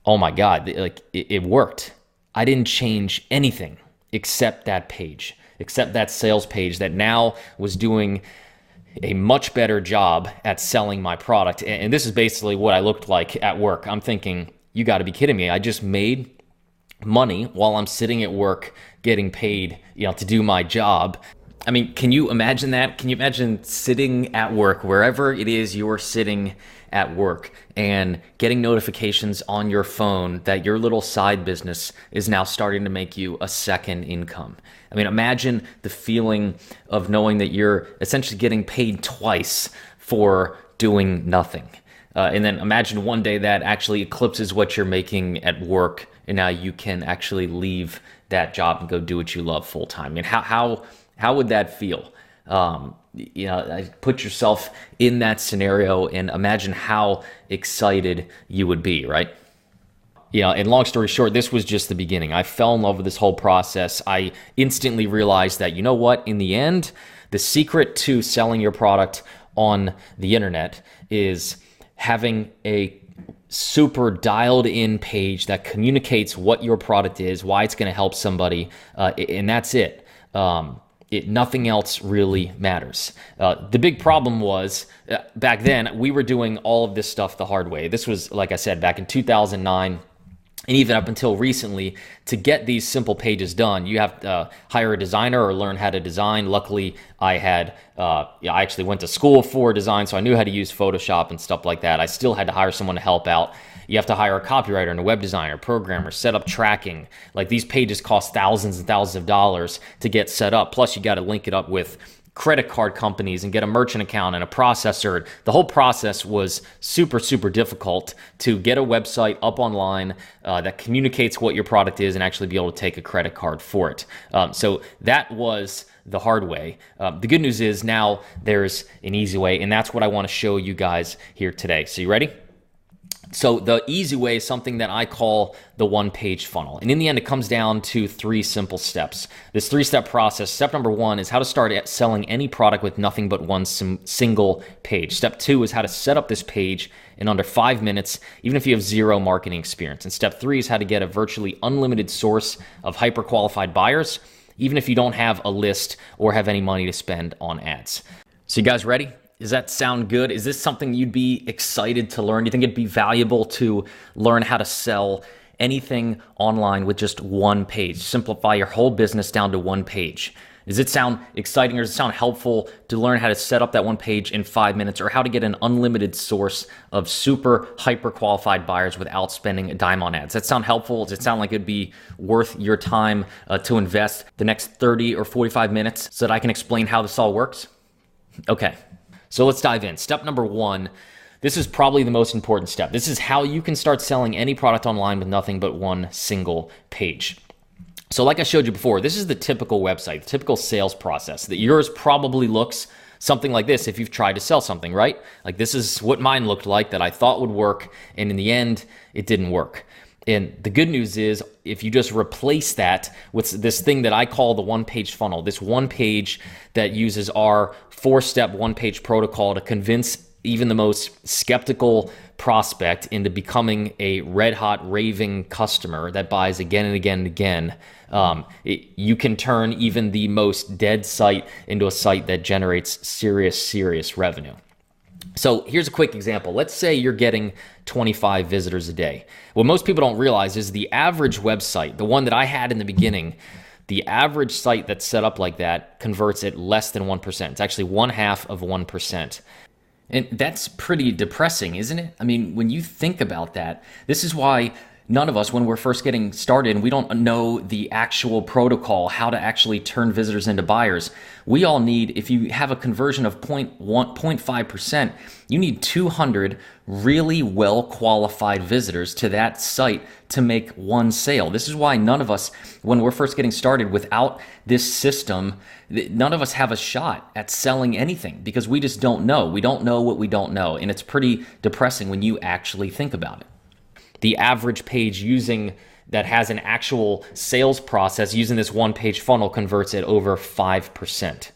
Oh my God, like it worked. I didn't change anything except that page, except that sales page that now was doing a much better job at selling my product. And this is basically what I looked like at work. I'm thinking, you got to be kidding me. I just made money while I'm sitting at work getting paid, to do my job. I mean, can you imagine that? Can you imagine sitting at work, wherever it is you're sitting at work, and getting notifications on your phone that your little side business is now starting to make you a second income? I mean, imagine the feeling of knowing that you're essentially getting paid twice for doing nothing. And then imagine one day that actually eclipses what you're making at work, and now you can actually leave that job and go do what you love full time. I mean, how would that feel? Put yourself in that scenario and imagine how excited you would be, right? And long story short, this was just the beginning. I fell in love with this whole process. I instantly realized that, in the end, the secret to selling your product on the internet is having a super dialed in page that communicates what your product is, why it's going to help somebody, and that's it. Nothing else really matters. The big problem was back then we were doing all of this stuff the hard way. This was, like I said, back in 2009. And even up until recently, to get these simple pages done, you have to hire a designer or learn how to design. Luckily, I actually went to school for design, so I knew how to use Photoshop and stuff like that. I still had to hire someone to help out. You have to hire a copywriter and a web designer, programmer, set up tracking. Like, these pages cost thousands and thousands of dollars to get set up. Plus, you got to link it up with credit card companies and get a merchant account and a processor. The whole process was super, super difficult to get a website up online that communicates what your product is and actually be able to take a credit card for it. So that was the hard way. The good news is now there's an easy way, and that's what I want to show you guys here today. So you ready? So the easy way is something that I call the one-page funnel. And in the end, it comes down to 3 simple steps. This 3-step process, step number 1 is how to start selling any product with nothing but one single page. Step 2 is how to set up this page in under 5 minutes, even if you have 0 marketing experience. And step 3 is how to get a virtually unlimited source of hyper-qualified buyers, even if you don't have a list or have any money to spend on ads. So you guys ready? Does that sound good? Is this something you'd be excited to learn? Do you think it'd be valuable to learn how to sell anything online with just one page? Simplify your whole business down to one page. Does it sound exciting, or does it sound helpful to learn how to set up that one page in 5 minutes, or how to get an unlimited source of super hyper qualified buyers without spending a dime on ads? Does that sound helpful? Does it sound like it'd be worth your time to invest the next 30 or 45 minutes so that I can explain how this all works? Okay. So let's dive in. Step number 1, this is probably the most important step. This is how you can start selling any product online with nothing but one single page. So like I showed you before, this is the typical website, the typical sales process. That yours probably looks something like this if you've tried to sell something, right? Like, this is what mine looked like that I thought would work, and in the end, it didn't work. And the good news is, if you just replace that with this thing that I call the one-page funnel, this one page that uses our 4-step one-page protocol to convince even the most skeptical prospect into becoming a red-hot raving customer that buys again and again and again, you can turn even the most dead site into a site that generates serious revenue. So here's a quick example. Let's say you're getting 25 visitors a day. What most people don't realize is the average website, the one that I had in the beginning, the average site that's set up like that converts at less than 1%. It's actually 0.5%. And that's pretty depressing, isn't it? I mean, when you think about that, this is why none of us, when we're first getting started and we don't know the actual protocol, how to actually turn visitors into buyers, we all need, if you have a conversion of 0.5%, you need 200 really well qualified visitors to that site to make one sale. This is why none of us, when we're first getting started without this system, none of us have a shot at selling anything, because we just don't know. We don't know what we don't know. And it's pretty depressing when you actually think about it. The average page that has an actual sales process using this one-page funnel converts at over 5%.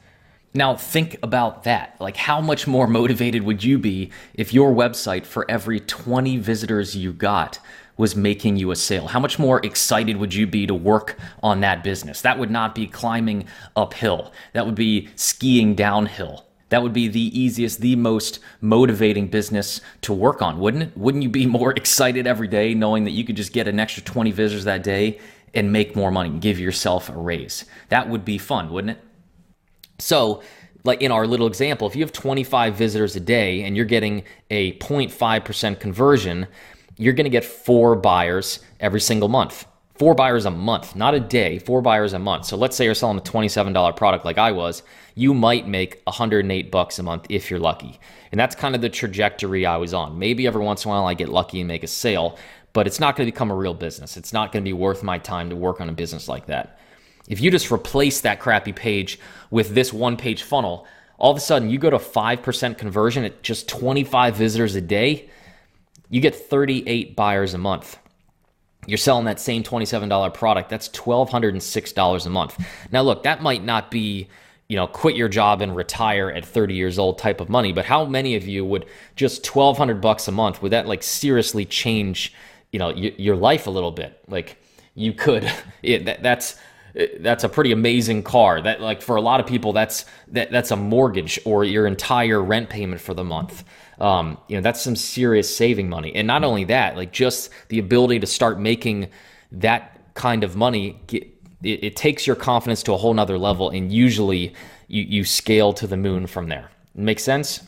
Now think about that. Like, how much more motivated would you be if your website, for every 20 visitors you got, was making you a sale? How much more excited would you be to work on that business? That would not be climbing uphill. That would be skiing downhill. That would be the easiest, the most motivating business to work on, wouldn't it? Wouldn't you be more excited every day knowing that you could just get an extra 20 visitors that day and make more money and give yourself a raise? That would be fun, wouldn't it? So, like in our little example, if you have 25 visitors a day and you're getting a 0.5% conversion, you're going to get 4 buyers every single month. 4 buyers a month, not a day, 4 buyers a month. So let's say you're selling a $27 product like I was, you might make $108 a month if you're lucky. And that's kind of the trajectory I was on. Maybe every once in a while I get lucky and make a sale, but it's not going to become a real business. It's not going to be worth my time to work on a business like that. If you just replace that crappy page with this one-page funnel, all of a sudden you go to 5% conversion at just 25 visitors a day, you get 38 buyers a month. You're selling that same $27 product. That's $1,206 a month. Now, look, that might not be, quit your job and retire at 30 years old type of money, but how many of you would just $1,200 a month, would that like seriously change, your life a little bit? Like you could, that's a pretty amazing car. That, like, for a lot of people, that's a mortgage or your entire rent payment for the month. That's some serious saving money. And not only that, like just the ability to start making that kind of money, it takes your confidence to a whole nother level. And usually you scale to the moon from there. Make sense?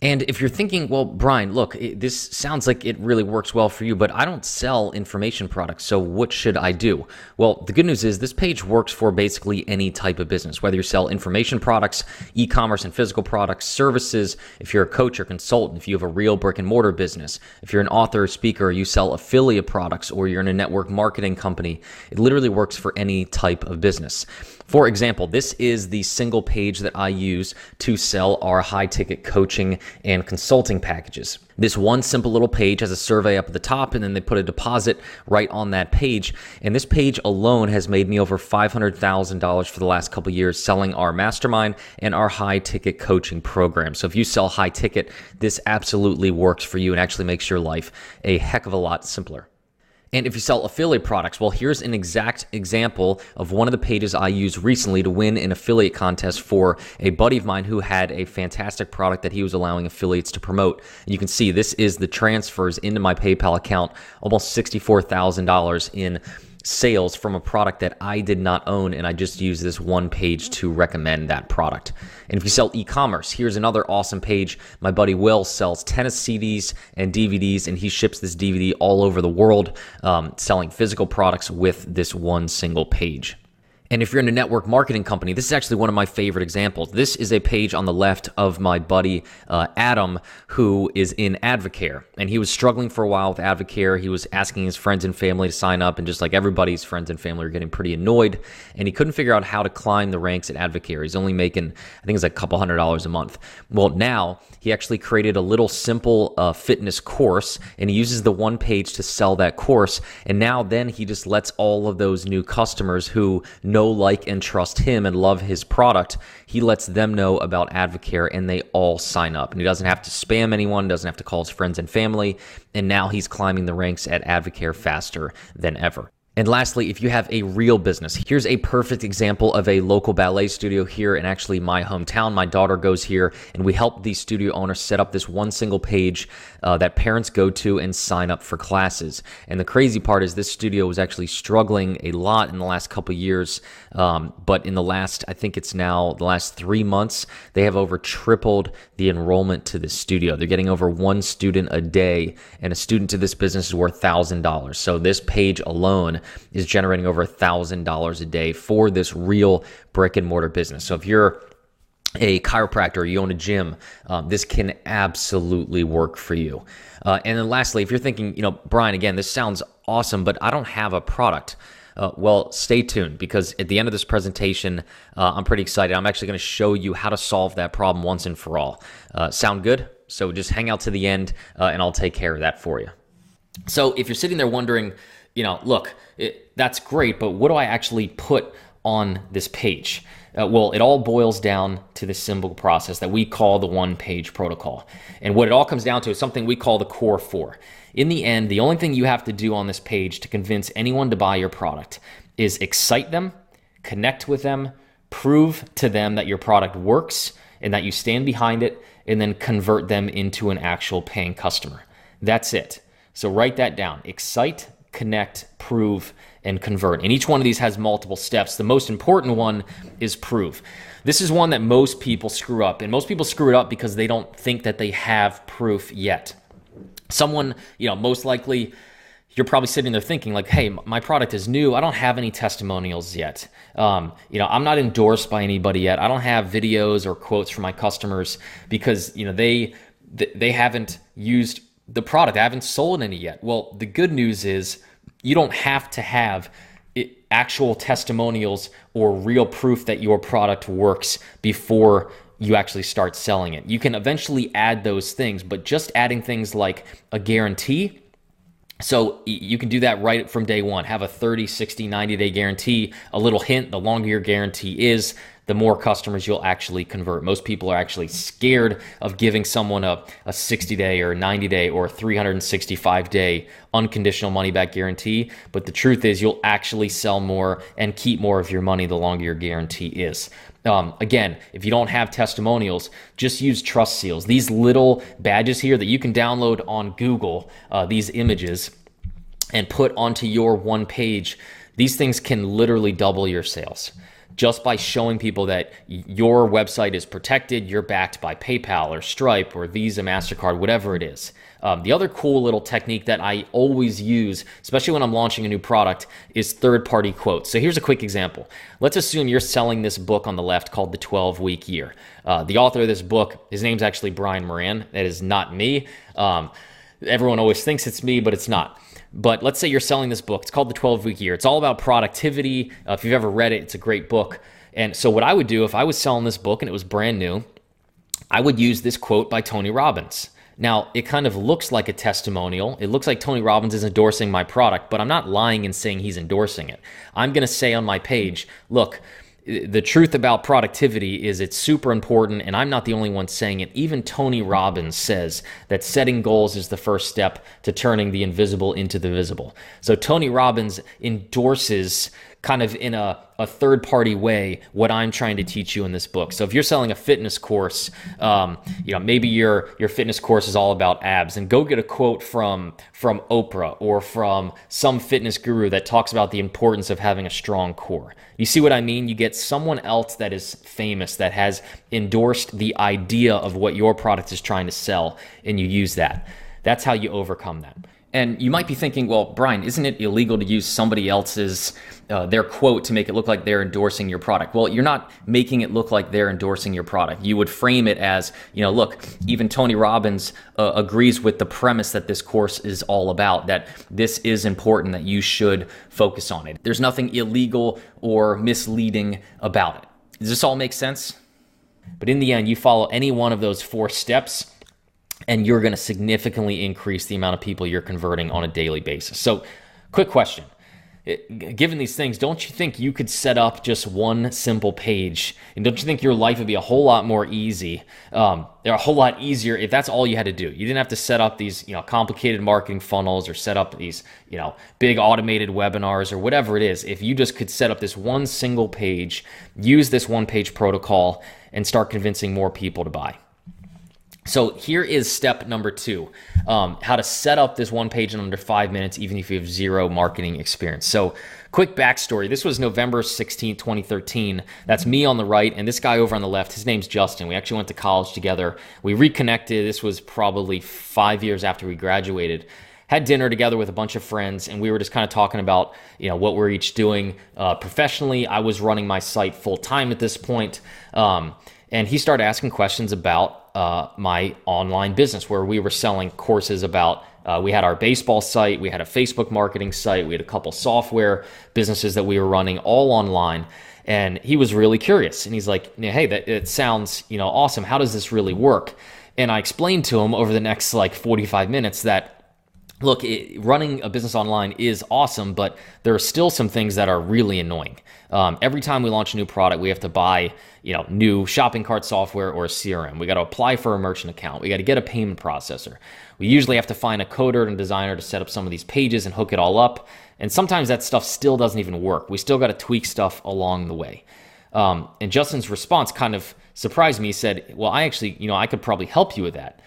And if you're thinking, well, Brian, look, this sounds like it really works well for you, but I don't sell information products, so what should I do? Well, the good news is this page works for basically any type of business, whether you sell information products, e-commerce and physical products, services, if you're a coach or consultant, if you have a real brick and mortar business, if you're an author or speaker, you sell affiliate products, or you're in a network marketing company, it literally works for any type of business. For example, this is the single page that I use to sell our high-ticket coaching and consulting packages. This one simple little page has a survey up at the top, and then they put a deposit right on that page. And this page alone has made me over $500,000 for the last couple of years selling our mastermind and our high-ticket coaching program. So if you sell high-ticket, this absolutely works for you and actually makes your life a heck of a lot simpler. And if you sell affiliate products, well, here's an exact example of one of the pages I used recently to win an affiliate contest for a buddy of mine who had a fantastic product that he was allowing affiliates to promote. And you can see this is the transfers into my PayPal account, almost $64,000 in sales from a product that I did not own, and I just used this one page to recommend that product. And if you sell e-commerce, here's another awesome page. My buddy Will sells tennis CDs and DVDs, and he ships this DVD all over the world, selling physical products with this one single page. And if you're in a network marketing company, this is actually one of my favorite examples. This is a page on the left of my buddy Adam, who is in Advocare. And he was struggling for a while with Advocare. He was asking his friends and family to sign up, and just like everybody's friends and family were getting pretty annoyed. And he couldn't figure out how to climb the ranks at Advocare. He's only making, I think it's like a couple $100 a month. Well, now he actually created a little simple fitness course, and he uses the one page to sell that course. And now then he just lets all of those new customers who know, like, and trust him and love his product, he lets them know about Advocare, and they all sign up. And he doesn't have to spam anyone, doesn't have to call his friends and family, and now he's climbing the ranks at Advocare faster than ever. And lastly, if you have a real business, here's a perfect example of a local ballet studio here in actually my hometown. My daughter goes here, and we help these studio owners set up this one single page that parents go to and sign up for classes. And the crazy part is this studio was actually struggling a lot in the last couple of years, but in the last, I think it's now the last 3 months, they have over tripled the enrollment to this studio. They're getting over 1 student a day, and a student to this business is worth $1,000. So this page alone is generating over $1,000 a day for this real brick and mortar business. So if you're a chiropractor, you own a gym, this can absolutely work for you. And then lastly, if you're thinking, Brian, again, this sounds awesome, but I don't have a product. Well, stay tuned, because at the end of this presentation, I'm pretty excited. I'm actually going to show you how to solve that problem once and for all. Sound good? So just hang out to the end, and I'll take care of that for you. So if you're sitting there wondering, look, that's great, but what do I actually put on this page? Well, it all boils down to this simple process that we call the one-page protocol. And what it all comes down to is something we call the core four. In the end, the only thing you have to do on this page to convince anyone to buy your product is excite them, connect with them, prove to them that your product works and that you stand behind it, and then convert them into an actual paying customer. That's it. So write that down. Excite, connect, prove, and convert. And each one of these has multiple steps. The most important one is prove. This is one that most people screw up, and most people screw it up because they don't think that they have proof yet. Someone, most likely you're probably sitting there thinking like, hey, my product is new. I don't have any testimonials yet. I'm not endorsed by anybody yet. I don't have videos or quotes from my customers because, they haven't used the product. I haven't sold any yet. Well, the good news is you don't have to have actual testimonials or real proof that your product works before you actually start selling it. You can eventually add those things, but just adding things like a guarantee. So you can do that right from day one. Have a 30, 60, 90-day guarantee. A little hint, the longer your guarantee is, the more customers you'll actually convert. Most people are actually scared of giving someone a 60-day or 90-day or 365-day unconditional money-back guarantee. But the truth is you'll actually sell more and keep more of your money the longer your guarantee is. Again, if you don't have testimonials, just use trust seals. These little badges here that you can download on Google, these images, and put onto your one page, these things can literally double your sales. Just by showing people that your website is protected, you're backed by PayPal or Stripe or Visa, MasterCard, whatever it is. The other cool little technique that I always use, especially when I'm launching a new product, is third-party quotes. So here's a quick example. Let's assume you're selling this book on the left called The 12-Week Year. The author of this book, his name's actually Brian Moran. That is not me. Everyone always thinks it's me, but it's not. But let's say you're selling this book. It's called The 12-Week Year. It's all about productivity. If you've ever read it, it's a great book. And so what I would do if I was selling this book and it was brand new, I would use this quote by Tony Robbins. Now, it kind of looks like a testimonial. It looks like Tony Robbins is endorsing my product, but I'm not lying and saying he's endorsing it. I'm going to say on my page, look, the truth about productivity is it's super important, and I'm not the only one saying it. Even Tony Robbins says that setting goals is the first step to turning the invisible into the visible. So Tony Robbins endorses kind of in a third-party way what I'm trying to teach you in this book. So if you're selling a fitness course, maybe your fitness course is all about abs, and go get a quote from Oprah or from some fitness guru that talks about the importance of having a strong core. You see what I mean? You get someone else that is famous, that has endorsed the idea of what your product is trying to sell, and you use that. That's how you overcome that. And you might be thinking, well, Brian, isn't it illegal to use somebody else's, their quote to make it look like they're endorsing your product? Well, you're not making it look like they're endorsing your product. You would frame it as, look, even Tony Robbins agrees with the premise that this course is all about, that this is important, that you should focus on it. There's nothing illegal or misleading about it. Does this all make sense? But in the end, you follow any one of those 4 steps, and you're going to significantly increase the amount of people you're converting on a daily basis. So, quick question. Given these things, don't you think you could set up just one simple page? And don't you think your life would be a whole lot more easy, a whole lot easier if that's all you had to do? You didn't have to set up these, complicated marketing funnels or set up these, big automated webinars or whatever it is. If you just could set up this one single page, use this one-page protocol, and start convincing more people to buy. So here is step number 2, how to set up this one page in under 5 minutes, even if you have zero marketing experience. So quick backstory. This was November 16, 2013. That's me on the right, and this guy over on the left, his name's Justin. We actually went to college together. We reconnected. This was probably 5 years after we graduated. Had dinner together with a bunch of friends, and we were just kind of talking about, what we're each doing professionally. I was running my site full time at this point, and he started asking questions about my online business, where we were selling courses about, we had our baseball site, we had a Facebook marketing site, we had a couple software businesses that we were running all online. And he was really curious, and he's like, hey, it sounds, awesome. How does this really work? And I explained to him over the next 45 minutes that look, running a business online is awesome, but there are still some things that are really annoying. Every time we launch a new product, we have to buy, new shopping cart software or a CRM. We got to apply for a merchant account. We got to get a payment processor. We usually have to find a coder and designer to set up some of these pages and hook it all up. And sometimes that stuff still doesn't even work. We still got to tweak stuff along the way. And Justin's response kind of surprised me. He said, well, I actually, I could probably help you with that.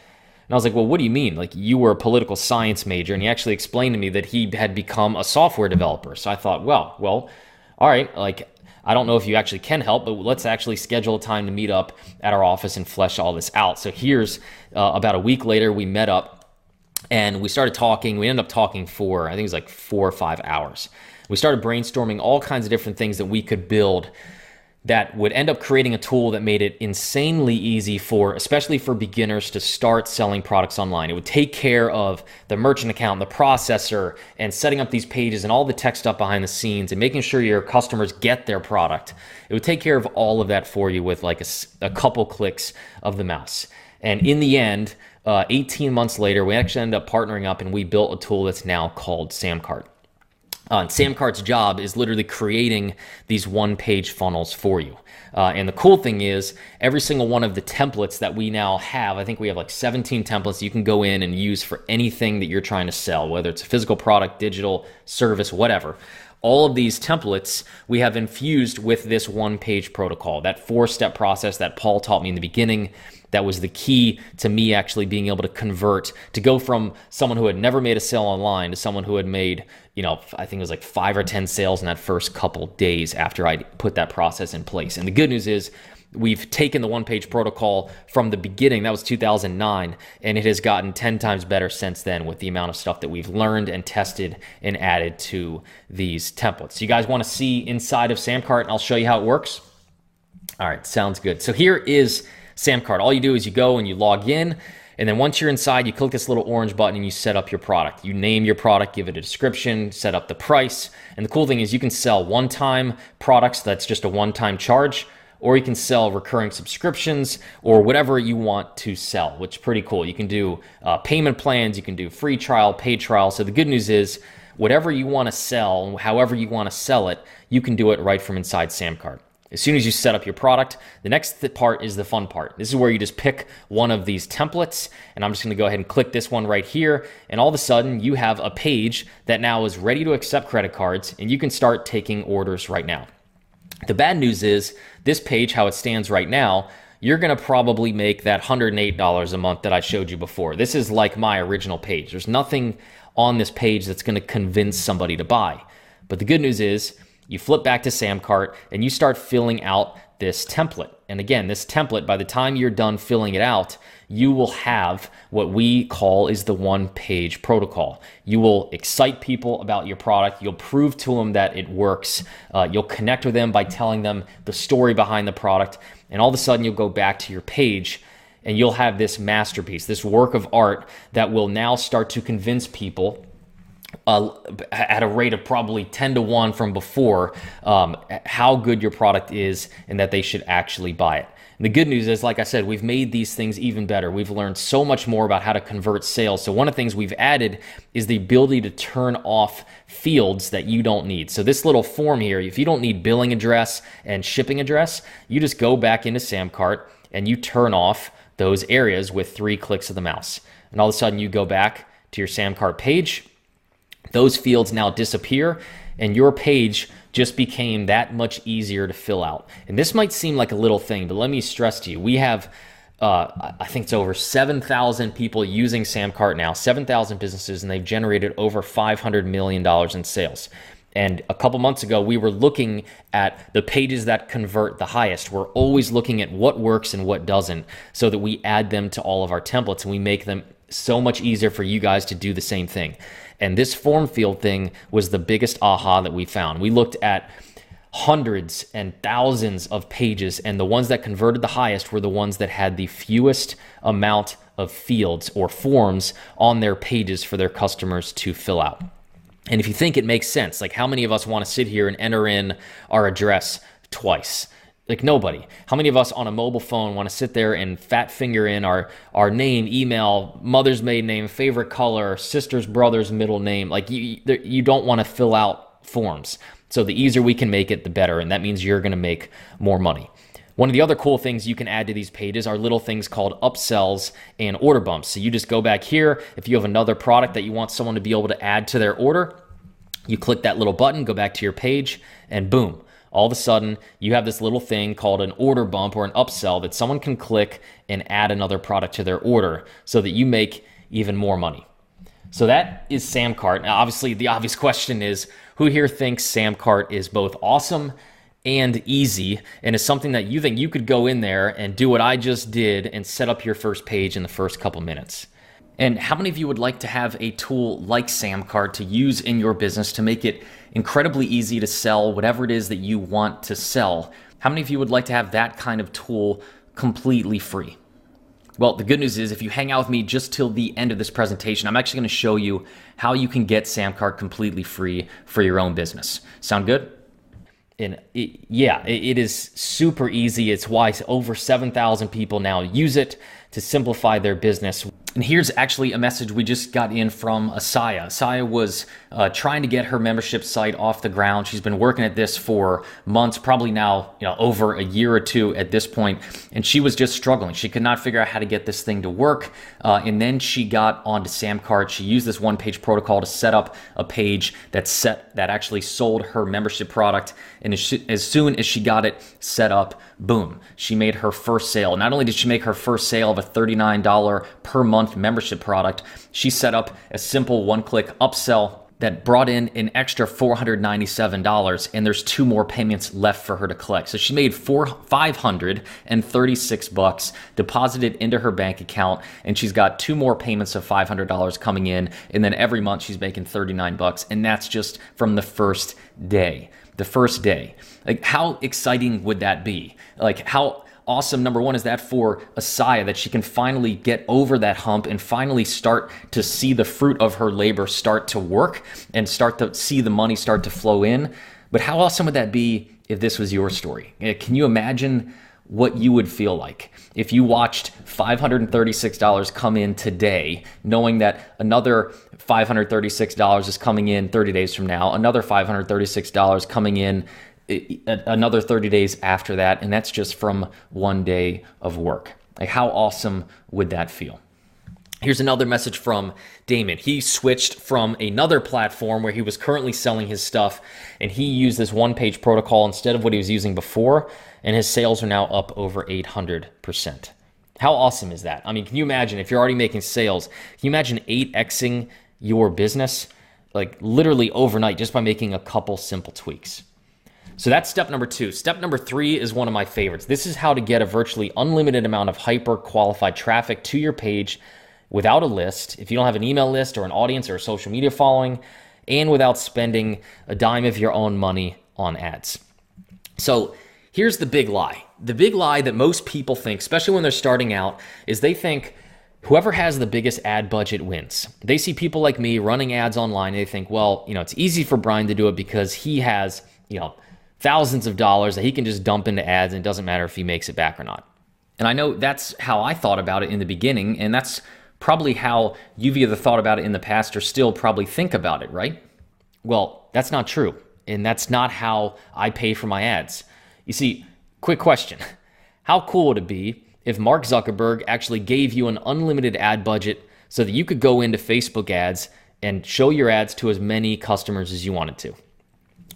And I was like, well, what do you mean? Like, you were a political science major, and he actually explained to me that he had become a software developer. So I thought, well, all right, like, I don't know if you actually can help, but let's actually schedule a time to meet up at our office and flesh all this out. So here's about a week later, we met up and we started talking. We ended up talking for, I think it was like 4 or 5 hours. We started brainstorming all kinds of different things that we could build that would end up creating a tool that made it insanely easy especially for beginners, to start selling products online. It would take care of the merchant account, the processor, and setting up these pages and all the tech stuff behind the scenes and making sure your customers get their product. It would take care of all of that for you with like a couple clicks of the mouse. And in the end, 18 months later, we actually ended up partnering up and we built a tool that's now called Samcart. Samcart's job is literally creating these one-page funnels for you. And the cool thing is, every single one of the templates that we now have, I think we have like 17 templates you can go in and use for anything that you're trying to sell, whether it's a physical product, digital, service, whatever. All of these templates we have infused with this one-page protocol, that 4-step process that Paul taught me in the beginning. That was the key to me actually being able to convert, to go from someone who had never made a sale online to someone who had made, I think it was like 5 or 10 sales in that first couple days after I put that process in place. And the good news is we've taken the one-page protocol from the beginning, that was 2009, and it has gotten 10 times better since then with the amount of stuff that we've learned and tested and added to these templates. You guys want to see inside of Samcart, and I'll show you how it works? All right, sounds good. So here is Samcart. All you do is you go and you log in, and then once you're inside, you click this little orange button and you set up your product. You name your product, give it a description, set up the price. And the cool thing is you can sell one-time products, that's just a one-time charge, or you can sell recurring subscriptions or whatever you want to sell, which is pretty cool. You can do payment plans, you can do free trial, paid trial. So the good news is whatever you want to sell, however you want to sell it, you can do it right from inside Samcart. As soon as you set up your product, the next part is the fun part. This is where you just pick one of these templates, and I'm just gonna go ahead and click this one right here, and all of a sudden you have a page that now is ready to accept credit cards, and you can start taking orders right now. The bad news is this page, how it stands right now, you're gonna probably make that $108 a month that I showed you before. This is like my original page. There's nothing on this page that's gonna convince somebody to buy. But the good news is, you flip back to Samcart and you start filling out this template. And again, this template, by the time you're done filling it out, you will have what we call is the one-page protocol. You will excite people about your product. You'll prove to them that it works. You'll connect with them by telling them the story behind the product. And all of a sudden, you'll go back to your page and you'll have this masterpiece, this work of art that will now start to convince people at a rate of probably 10 to 1 from before, how good your product is and that they should actually buy it. And the good news is, like I said, we've made these things even better. We've learned so much more about how to convert sales. So one of the things we've added is the ability to turn off fields that you don't need. So this little form here, if you don't need billing address and shipping address, you just go back into Samcart and you turn off those areas with 3 clicks of the mouse. And all of a sudden you go back to your Samcart page. Those fields now disappear and your page just became that much easier to fill out. And this might seem like a little thing, but let me stress to you, we have, I think it's over 7,000 people using Samcart now, 7,000 businesses, and they've generated over $500 million in sales. And a couple months ago, we were looking at the pages that convert the highest. We're always looking at what works and what doesn't so that we add them to all of our templates and we make them so much easier for you guys to do the same thing. And this form field thing was the biggest aha that we found. We looked at hundreds and thousands of pages, and the ones that converted the highest were the ones that had the fewest amount of fields or forms on their pages for their customers to fill out. And if you think it makes sense, like how many of us want to sit here and enter in our address twice? Like nobody. How many of us on a mobile phone want to sit there and fat finger in our name, email, mother's maiden name, favorite color, sister's brother's middle name? Like you don't want to fill out forms. So the easier we can make it, the better. And that means you're going to make more money. One of the other cool things you can add to these pages are little things called upsells and order bumps. So you just go back here. If you have another product that you want someone to be able to add to their order, you click that little button, go back to your page, and boom. All of a sudden, you have this little thing called an order bump or an upsell that someone can click and add another product to their order so that you make even more money. So that is Samcart. Now, obviously, the obvious question is, who here thinks Samcart is both awesome and easy and is something that you think you could go in there and do what I just did and set up your first page in the first couple minutes? And how many of you would like to have a tool like Samcart to use in your business to make it incredibly easy to sell whatever it is that you want to sell? How many of you would like to have that kind of tool completely free? Well, the good news is if you hang out with me just till the end of this presentation, I'm actually going to show you how you can get Samcart completely free for your own business. Sound good? And it is super easy. It's why over 7,000 people now use it to simplify their business. And here's actually a message we just got in from Asaya. Asaya was trying to get her membership site off the ground. She's been working at this for months, probably now over a year or two at this point, and she was just struggling. She could not figure out how to get this thing to work. And then she got onto Samcart. She used this one-page protocol to set up a page that actually sold her membership product. And as soon as she got it set up, boom, she made her first sale. Not only did she make her first sale of a $39 per month membership product, she set up a simple one-click upsell that brought in an extra $497, and there's 2 more payments left for her to collect. So she made $536 deposited into her bank account, and she's got 2 more payments of $500 coming in, and then every month she's making $39, and that's just from the first day. The first day. Like, how exciting would that be? Like, how awesome, number one, is that for Asaya, that she can finally get over that hump and finally start to see the fruit of her labor start to work and start to see the money start to flow in. But how awesome would that be if this was your story? Can you imagine what you would feel like if you watched $536 come in today, knowing that another $536 is coming in 30 days from now, another $536 coming in another 30 days after that, and that's just from one day of work? Like, how awesome would that feel? Here's another message from Damon. He switched from another platform where he was currently selling his stuff, and he used this one-page protocol instead of what he was using before, and his sales are now up over 800%. How awesome is that? I mean, can you imagine if you're already making sales, can you imagine 8xing your business, like literally overnight, just by making a couple simple tweaks? So that's step number 2. Step number 3 is one of my favorites. This is how to get a virtually unlimited amount of hyper qualified traffic to your page without a list, if you don't have an email list or an audience or a social media following, and without spending a dime of your own money on ads. So here's the big lie. The big lie that most people think, especially when they're starting out, is they think whoever has the biggest ad budget wins. They see people like me running ads online, and they think, well, it's easy for Brian to do it because he has, thousands of dollars that he can just dump into ads, and it doesn't matter if he makes it back or not. And I know that's how I thought about it in the beginning, and that's probably how you've either thought about it in the past or still probably think about it, right? Well, that's not true, and that's not how I pay for my ads. You see, quick question. How cool would it be if Mark Zuckerberg actually gave you an unlimited ad budget so that you could go into Facebook ads and show your ads to as many customers as you wanted to?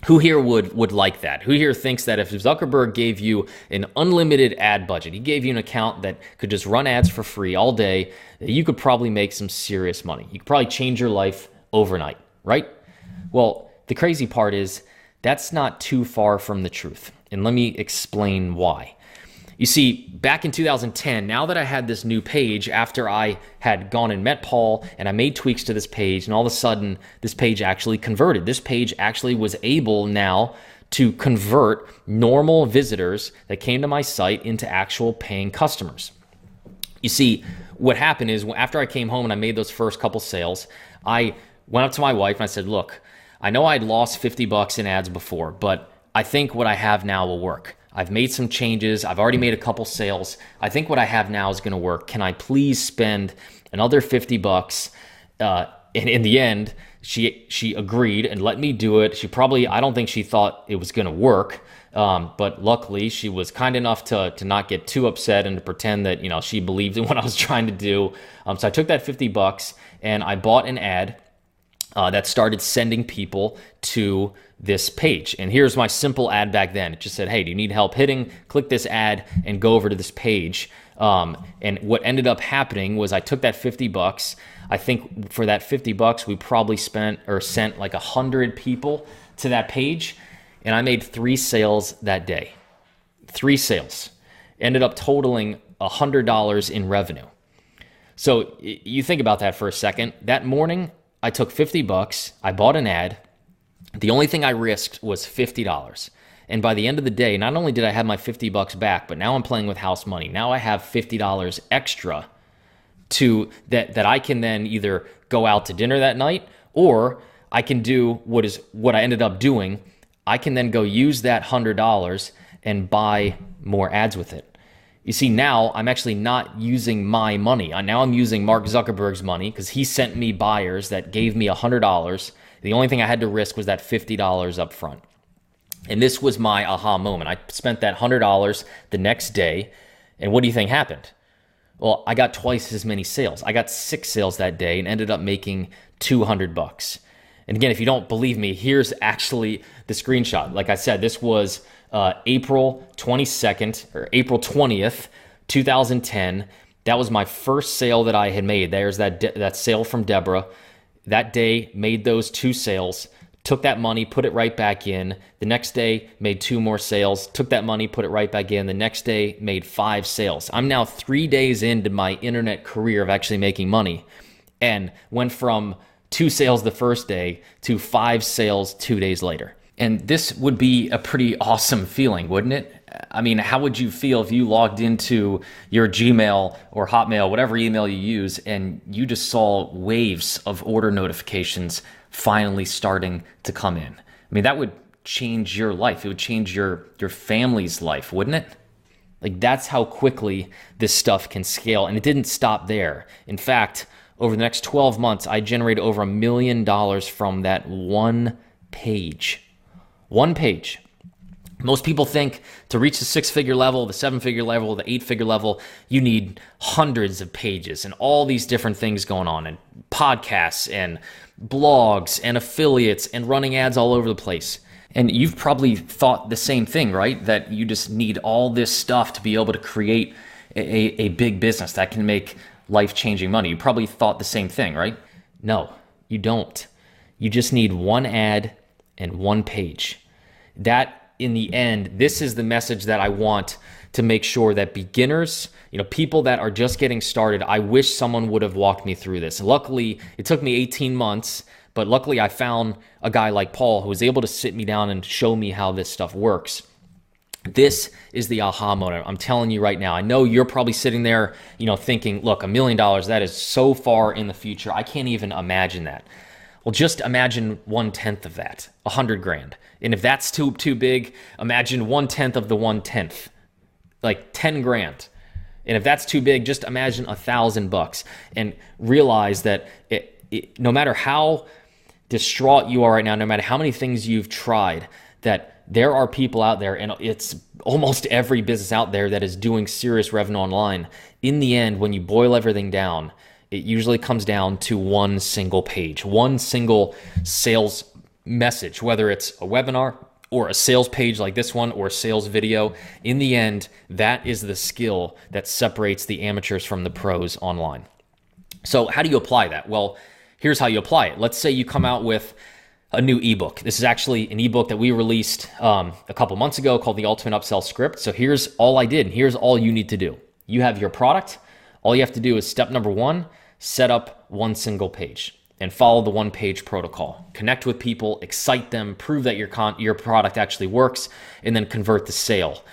Who here would like that? Who here thinks that if Zuckerberg gave you an unlimited ad budget, he gave you an account that could just run ads for free all day, that you could probably make some serious money? You could probably change your life overnight, right? Well, the crazy part is that's not too far from the truth. And let me explain why. You see, back in 2010, now that I had this new page, after I had gone and met Paul and I made tweaks to this page, and all of a sudden this page actually converted. This page actually was able now to convert normal visitors that came to my site into actual paying customers. You see, what happened is after I came home and I made those first couple sales, I went up to my wife and I said, look, I know I'd lost $50 in ads before, but I think what I have now will work. I've made some changes. I've already made a couple sales. I think what I have now is going to work. Can I please spend another 50 bucks? And in the end, she agreed and let me do it. I don't think she thought it was going to work. But luckily she was kind enough to not get too upset and to pretend that, she believed in what I was trying to do. So I took that 50 bucks and I bought an ad that started sending people to this page. And here's my simple ad back then. It just said, hey, do you need help hitting? Click this ad and go over to this page. And what ended up happening was I took that 50 bucks. I think for that 50 bucks, we probably sent like 100 people to that page. And I made 3 sales that day. 3 sales. Ended up totaling $100 in revenue. So you think about that for a second. That morning, I took 50 bucks. I bought an ad. The only thing I risked was $50. And by the end of the day, not only did I have my 50 bucks back, but now I'm playing with house money. Now I have $50 extra that I can then either go out to dinner that night, or I can do what I ended up doing. I can then go use that $100 and buy more ads with it. You see, now I'm actually not using my money. Now I'm using Mark Zuckerberg's money because he sent me buyers that gave me $100. The only thing I had to risk was that $50 up front. And this was my aha moment. I spent that $100 the next day. And what do you think happened? Well, I got twice as many sales. I got 6 sales that day and ended up making $200. And again, if you don't believe me, here's actually the screenshot. Like I said, this was April 22nd or April 20th, 2010. That was my first sale that I had made. There's that sale from Deborah. That day, made those 2 sales, took that money, put it right back in. The next day, made 2 more sales, took that money, put it right back in. The next day, made 5 sales. I'm now 3 days into my internet career of actually making money and went from 2 sales the first day to 5 sales 2 days later. And this would be a pretty awesome feeling, wouldn't it? I mean, how would you feel if you logged into your Gmail or Hotmail, whatever email you use, and you just saw waves of order notifications finally starting to come in? I mean, that would change your life. It would change your family's life, wouldn't it? Like, that's how quickly this stuff can scale. And it didn't stop there. In fact, over the next 12 months, I generated over $1 million from that one page. One page. Most people think to reach the 6-figure level, the 7-figure level, the 8-figure level, you need hundreds of pages and all these different things going on, and podcasts and blogs and affiliates and running ads all over the place. And you've probably thought the same thing, right? That you just need all this stuff to be able to create a big business that can make life-changing money. You probably thought the same thing, right? No, you don't. You just need one ad and one page. That, in the end, this is the message that I want to make sure that beginners, people that are just getting started, I wish someone would have walked me through this. Luckily, it took me 18 months, but luckily I found a guy like Paul who was able to sit me down and show me how this stuff works. This is the aha moment. I'm telling you right now. I know you're probably sitting there, thinking, look, $1 million, that is so far in the future. I can't even imagine that. Well, just imagine 1/10 of that, $100,000. And if that's too big, imagine 1/10 of the 1/10, like $10,000. And if that's too big, just imagine $1,000 and realize that no matter how distraught you are right now, no matter how many things you've tried, that there are people out there, and it's almost every business out there that is doing serious revenue online. In the end, when you boil everything down, it usually comes down to one single page, one single sales message, whether it's a webinar or a sales page like this one or a sales video. In the end, that is the skill that separates the amateurs from the pros online. So how do you apply that? Well, here's how you apply it. Let's say you come out with a new ebook. This is actually an ebook that we released a couple months ago called the Ultimate Upsell Script. So here's all I did, and here's all you need to do. You have your product. All you have to do is step number 1, set up one single page and follow the one-page protocol. Connect with people, excite them, prove that your product actually works, and then convert the sale.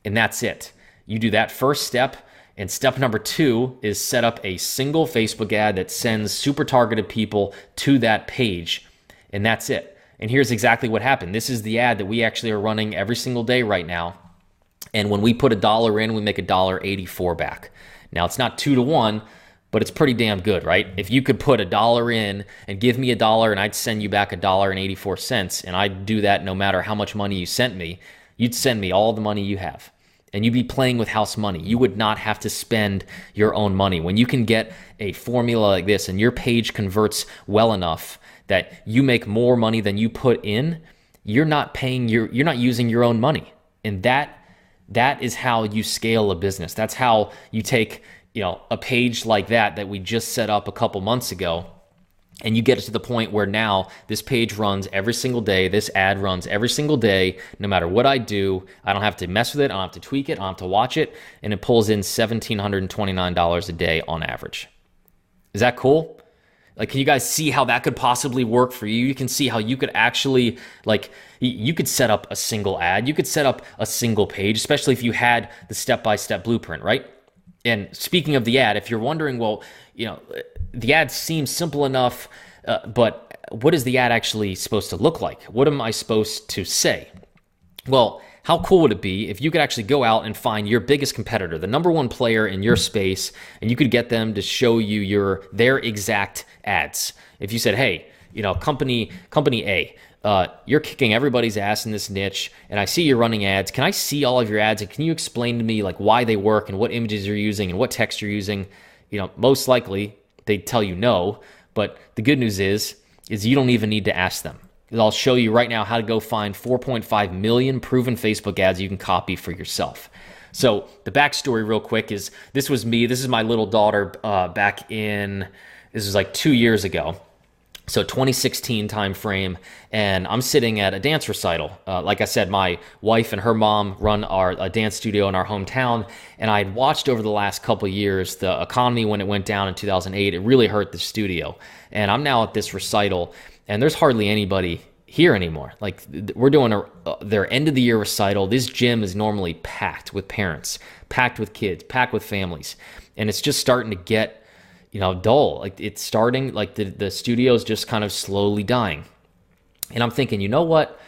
And that's it. You do that first step. And step number 2 is set up a single Facebook ad that sends super targeted people to that page. And that's it. And here's exactly what happened. This is the ad that we actually are running every single day right now. And when we put $1 in, we make $1.84 back. Now it's not 2 to 1, but it's pretty damn good, right? If you could put $1 in and give me $1 and I'd send you back $1.84, and I'd do that no matter how much money you sent me, you'd send me all the money you have. And you'd be playing with house money. You would not have to spend your own money. When you can get a formula like this and your page converts well enough that you make more money than you put in, you're not using your own money. And that is how you scale a business. That's how you take, a page like that we just set up a couple months ago, and you get it to the point where now this page runs every single day. This ad runs every single day. No matter what I do, I don't have to mess with it. I don't have to tweak it. I don't have to watch it. And it pulls in $1,729 a day on average. Is that cool? Like, can you guys see how that could possibly work for you? You can see how you could actually, you could set up a single ad. You could set up a single page, especially if you had the step-by-step blueprint, right? And speaking of the ad, if you're wondering, well, the ad seems simple enough, but what is the ad actually supposed to look like? What am I supposed to say? Well, how cool would it be if you could actually go out and find your biggest competitor, the number one player in your space, and you could get them to show you their exact ads? If you said, hey, company A, you're kicking everybody's ass in this niche, and I see you're running ads. Can I see all of your ads, and can you explain to me why they work and what images you're using and what text you're using? Most likely they'd tell you no, but the good news is you don't even need to ask them. I'll show you right now how to go find 4.5 million proven Facebook ads you can copy for yourself. So the backstory real quick is this was me. This is my little daughter this was 2 years ago. So 2016 time frame, and I'm sitting at a dance recital. Like I said, my wife and her mom run a dance studio in our hometown, and I had watched over the last couple of years the economy when it went down in 2008. It really hurt the studio, and I'm now at this recital, and there's hardly anybody here anymore. We're doing their end of the year recital. This gym is normally packed with parents, packed with kids, packed with families, and it's just starting to get dull. It's starting, the studio's just kind of slowly dying. And I'm thinking, you know what?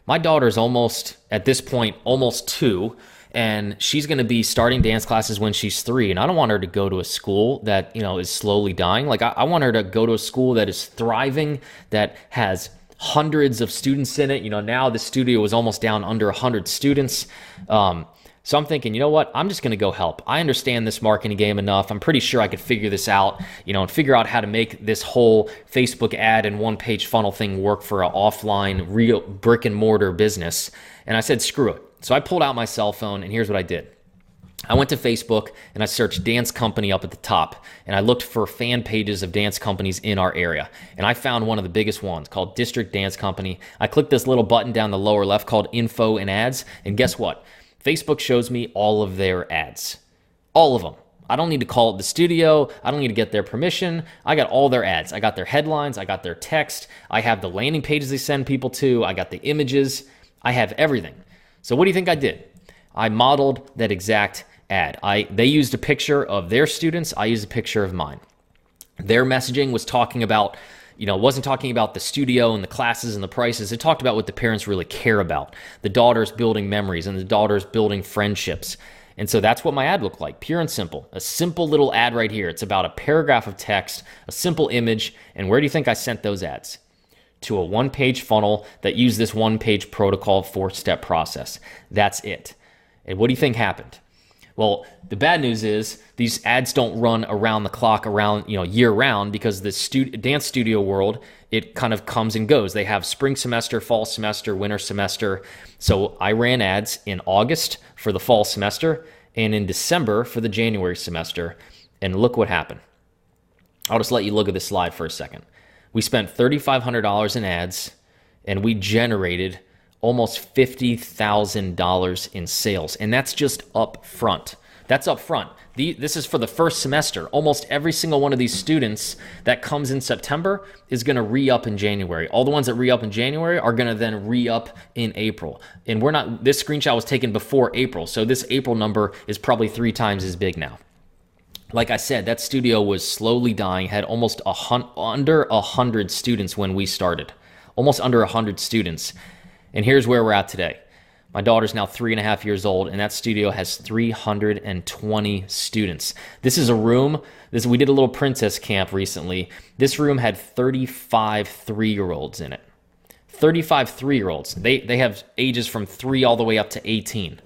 My daughter's at this point, almost 2, and she's going to be starting dance classes when she's 3. And I don't want her to go to a school that, is slowly dying. I want her to go to a school that is thriving, that has hundreds of students in it. Now the studio is almost down under 100 students. So I'm thinking, you know what? I'm just going to go help. I understand this marketing game enough. I'm pretty sure I could figure this out, and figure out how to make this whole Facebook ad and one-page funnel thing work for an offline, real brick and mortar business. And I said, screw it. So I pulled out my cell phone, and here's what I did. I went to Facebook and I searched dance company up at the top, and I looked for fan pages of dance companies in our area. And I found one of the biggest ones called District Dance Company. I clicked this little button down the lower left called Info and Ads, and guess what? Facebook shows me all of their ads. All of them. I don't need to call the studio. I don't need to get their permission. I got all their ads. I got their headlines. I got their text. I have the landing pages they send people to. I got the images. I have everything. So what do you think I did? I modeled that exact ad. They used a picture of their students. I used a picture of mine. Their messaging was talking about, wasn't talking about the studio and the classes and the prices. It talked about what the parents really care about. The daughters building memories and the daughters building friendships. And so that's what my ad looked like, pure and simple. A simple little ad right here. It's about a paragraph of text, a simple image. And where do you think I sent those ads? To a one-page funnel that used this one-page protocol 4-step process. That's it. And what do you think happened? Well, the bad news is these ads don't run around the clock, year round, because the dance studio world, it kind of comes and goes. They have spring semester, fall semester, winter semester. So I ran ads in August for the fall semester and in December for the January semester. And look what happened. I'll just let you look at this slide for a second. We spent $3,500 in ads, and we generated almost $50,000 in sales. And that's just up front. That's up front. This is for the first semester. Almost every single one of these students that comes in September is going to re-up in January. All the ones that re-up in January are going to then re-up in April. And this screenshot was taken before April. So this April number is probably 3 times as big now. Like I said, that studio was slowly dying, had almost under 100 students when we started. Almost under 100 students. And here's where we're at today. My daughter's now 3.5 years old, and that studio has 320 students. This is a room, we did a little princess camp recently. This room had 35 3-year-olds in it. 35 3-year-olds. They have ages from 3 all the way up to 18.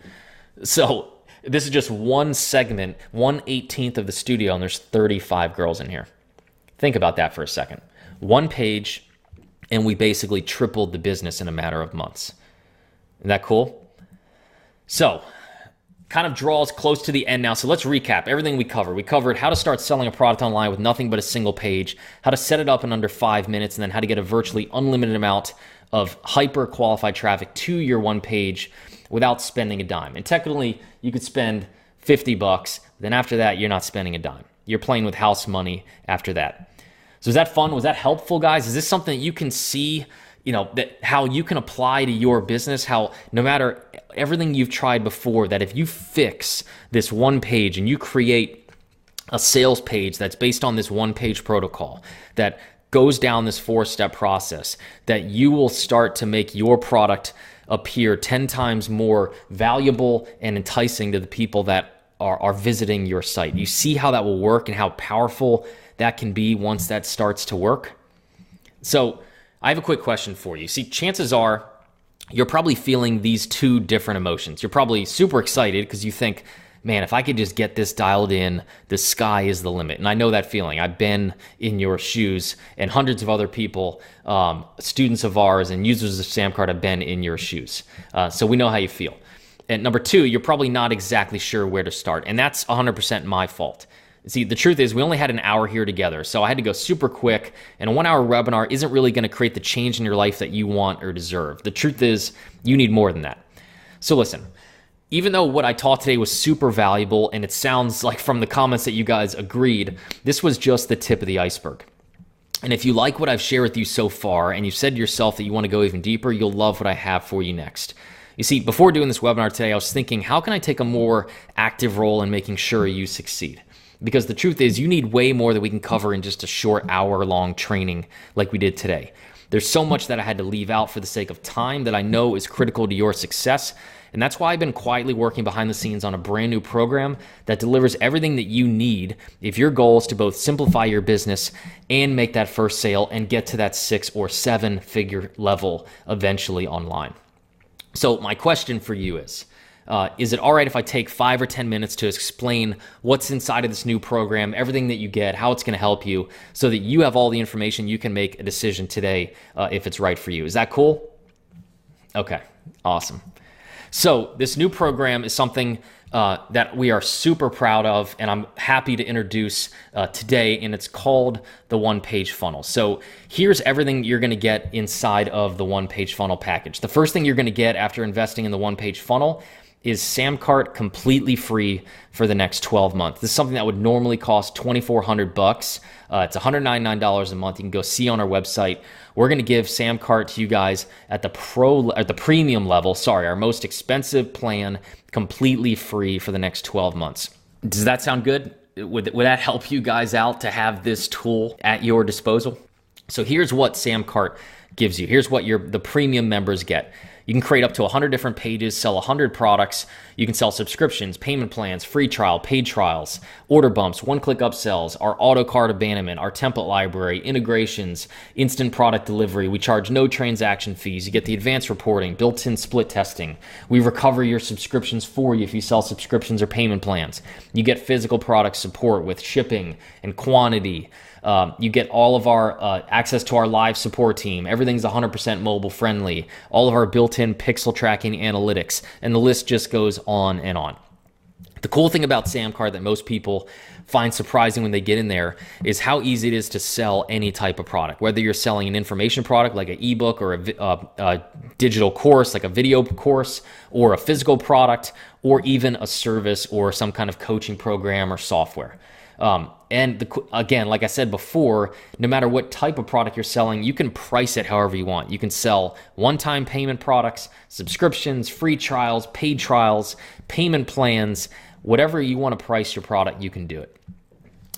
So this is just one segment, 1/18 of the studio, and there's 35 girls in here. Think about that for a second. One page, and we basically tripled the business in a matter of months. Isn't that cool? So, kind of draws close to the end now. So let's recap everything we covered. We covered how to start selling a product online with nothing but a single page, how to set it up in under 5 minutes, and then how to get a virtually unlimited amount of hyper qualified traffic to your one page without spending a dime. And technically, you could spend $50. Then after that, you're not spending a dime. You're playing with house money after that. So is that fun? Was that helpful, guys? Is this something that you can see, that how you can apply to your business, how no matter everything you've tried before, that if you fix this one page and you create a sales page that's based on this one page protocol that goes down this 4-step process, that you will start to make your product appear 10 times more valuable and enticing to the people that are visiting your site. You see how that will work and how powerful that can be once that starts to work? So I have a quick question for you. See, chances are you're probably feeling these two different emotions. You're probably super excited because you think, man, if I could just get this dialed in, the sky is the limit. And I know that feeling. I've been in your shoes, and hundreds of other people, students of ours and users of Samcart have been in your shoes. So we know how you feel. And number two, you're probably not exactly sure where to start. And that's 100% my fault. See, the truth is we only had an hour here together, so I had to go super quick, and a 1-hour webinar isn't really going to create the change in your life that you want or deserve. The truth is you need more than that. So listen, even though what I taught today was super valuable, and it sounds like from the comments that you guys agreed, this was just the tip of the iceberg. And if you like what I've shared with you so far, and you've said to yourself that you want to go even deeper, you'll love what I have for you next. You see, before doing this webinar today, I was thinking, how can I take a more active role in making sure you succeed? Because the truth is you need way more that we can cover in just a short hour-long training like we did today. There's so much that I had to leave out for the sake of time that I know is critical to your success. And that's why I've been quietly working behind the scenes on a brand new program that delivers everything that you need if your goal is to both simplify your business and make that first sale and get to that 6 or 7 figure level eventually online. So my question for you is it all right if I take 5 or 10 minutes to explain what's inside of this new program, everything that you get, how it's going to help you, so that you have all the information you can make a decision today if it's right for you? Is that cool? Okay, awesome. So this new program is something that we are super proud of, and I'm happy to introduce today, and it's called the one-page funnel. So here's everything you're going to get inside of the one-page funnel package. The first thing you're going to get after investing in the one-page funnel is Samcart completely free for the next 12 months. This is something that would normally cost $2,400. It's $199 a month. You can go see on our website. We're going to give Samcart to you guys at the premium level, our most expensive plan, completely free for the next 12 months. Does that sound good? Would that help you guys out to have this tool at your disposal? So here's what Samcart gives you. Here's what the premium members get. You can create up to 100 different pages, sell 100 products. You can sell subscriptions, payment plans, free trial, paid trials, order bumps, one-click upsells, our auto cart abandonment, our template library, integrations, instant product delivery. We charge no transaction fees. You get the advanced reporting, built-in split testing. We recover your subscriptions for you if you sell subscriptions or payment plans. You get physical product support with shipping and quantity. You get all of our access to our live support team. Everything's 100% mobile friendly. All of our built-in pixel tracking analytics, and the list just goes on and on. The cool thing about Samcart that most people find surprising when they get in there is how easy it is to sell any type of product. Whether you're selling an information product like an ebook or a digital course like a video course, or a physical product, or even a service or some kind of coaching program or software. Again, like I said before, no matter what type of product you're selling, you can price it however you want. You can sell one-time payment products, subscriptions, free trials, paid trials, payment plans, whatever you want to price your product, you can do it.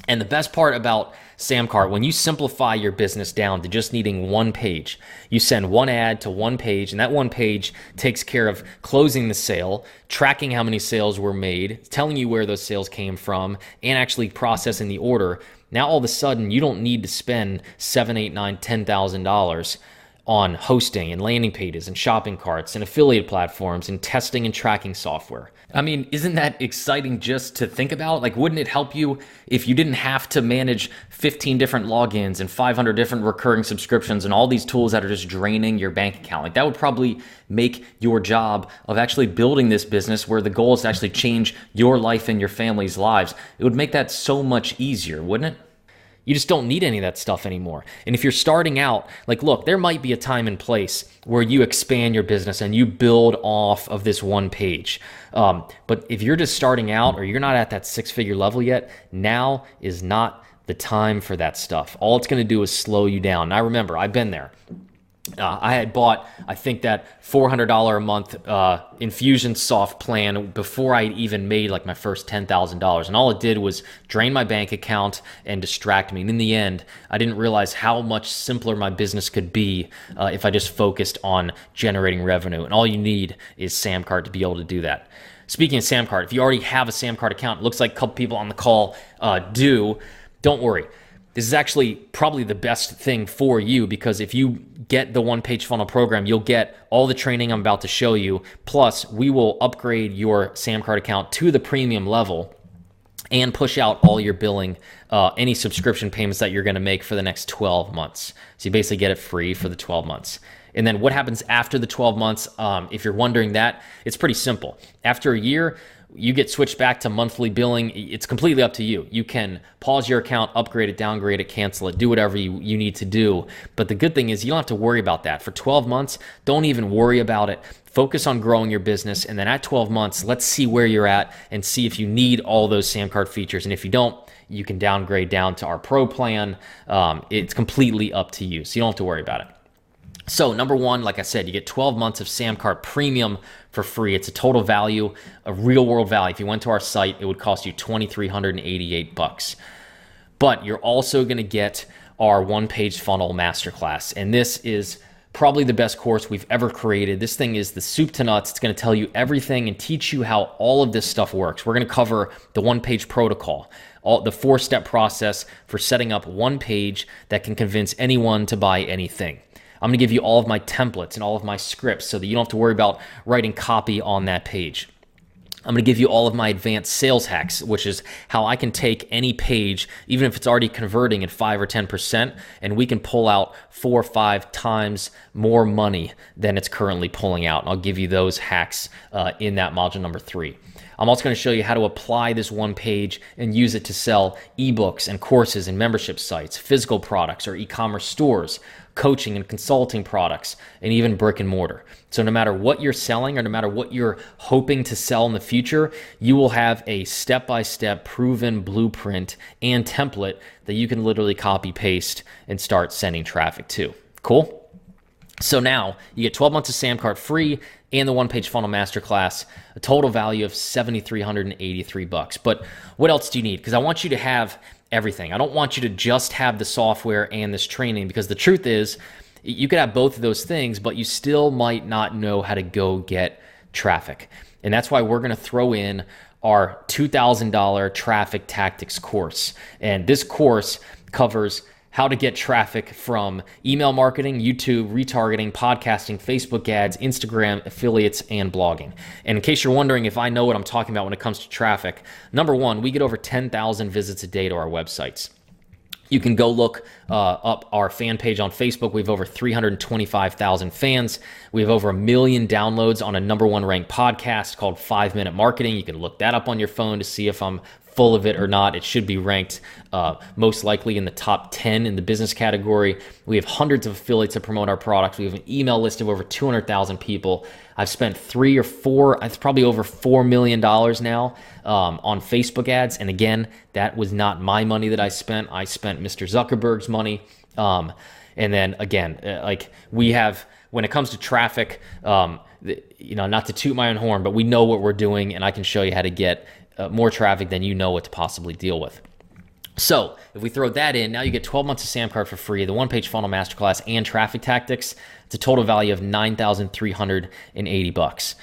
And the best part about Samcart, when you simplify your business down to just needing one page, you send one ad to one page, and that one page takes care of closing the sale, tracking how many sales were made, telling you where those sales came from, and actually processing the order. Now all of a sudden, you don't need to spend $7, $8, $9, $10,000 on hosting and landing pages and shopping carts and affiliate platforms and testing and tracking software. I mean, isn't that exciting just to think about? Like, wouldn't it help you if you didn't have to manage 15 different logins and 500 different recurring subscriptions and all these tools that are just draining your bank account? Like, that would probably make your job of actually building this business where the goal is to actually change your life and your family's lives. It would make that so much easier, wouldn't it? You just don't need any of that stuff anymore. And if you're starting out, like, look, there might be a time and place where you expand your business and you build off of this one page. But if you're just starting out or you're not at that six-figure level yet, now is not the time for that stuff. All it's going to do is slow you down. And I remember, I've been there. I had bought, I think, that $400 a month Infusionsoft plan before I even made like my first $10,000. And all it did was drain my bank account and distract me. And in the end, I didn't realize how much simpler my business could be if I just focused on generating revenue. And all you need is Samcart to be able to do that. Speaking of Samcart, if you already have a Samcart account, it looks like a couple people on the call do, don't worry. This is actually probably the best thing for you, because if you get the one-page funnel program, you'll get all the training I'm about to show you. Plus, we will upgrade your Samcart account to the premium level and push out all your billing, any subscription payments that you're going to make for the next 12 months. So you basically get it free for the 12 months. And then what happens after the 12 months? If you're wondering that, it's pretty simple. After a year, you get switched back to monthly billing. It's completely up to you. You can pause your account, upgrade it, downgrade it, cancel it, do whatever you need to do. But the good thing is you don't have to worry about that. For 12 months, don't even worry about it. Focus on growing your business. And then at 12 months, let's see where you're at and see if you need all those Samcart features. And if you don't, you can downgrade down to our pro plan. It's completely up to you. So you don't have to worry about it. So number one, like I said, you get 12 months of Samcart Premium for free. It's a total value, a real world value. If you went to our site, it would cost you $2,388. But you're also going to get our one-page funnel masterclass. And this is probably the best course we've ever created. This thing is the soup to nuts. It's going to tell you everything and teach you how all of this stuff works. We're going to cover the one-page protocol, the 4-step process for setting up one page that can convince anyone to buy anything. I'm going to give you all of my templates and all of my scripts so that you don't have to worry about writing copy on that page. I'm going to give you all of my advanced sales hacks, which is how I can take any page, even if it's already converting at 5 or 10%, and we can pull out 4 or 5 times more money than it's currently pulling out. And I'll give you those hacks in that module number 3. I'm also going to show you how to apply this one page and use it to sell ebooks and courses and membership sites, physical products or e-commerce stores, coaching and consulting products, and even brick and mortar. So no matter what you're selling or no matter what you're hoping to sell in the future, you will have a step-by-step proven blueprint and template that you can literally copy paste and start sending traffic to. Cool? So now you get 12 months of Samcart free and the one-page funnel masterclass, a total value of $7,383. But what else do you need? Because I want you to have everything. I don't want you to just have the software and this training, because the truth is you could have both of those things, but you still might not know how to go get traffic. And that's why we're going to throw in our $2,000 traffic tactics course. And this course covers how to get traffic from email marketing, YouTube, retargeting, podcasting, Facebook ads, Instagram, affiliates, and blogging. And in case you're wondering if I know what I'm talking about when it comes to traffic, number one, we get over 10,000 visits a day to our websites. You can go look up our fan page on Facebook. We have over 325,000 fans. We have over 1 million downloads on a number 1 ranked podcast called 5 Minute Marketing. You can look that up on your phone to see if I'm full of it or not. It should be ranked most likely in the top 10 in the business category. We have hundreds of affiliates that promote our products. We have an email list of over 200,000 people. I've spent it's probably over $4 million now on Facebook ads. And again, that was not my money that I spent. I spent Mr. Zuckerberg's money. And then again, when it comes to traffic, not to toot my own horn, but we know what we're doing, and I can show you how to get more traffic than you know what to possibly deal with. So if we throw that in, now you get 12 months of Samcart for free, the one-page funnel masterclass and traffic tactics. It's a total value of $9,380.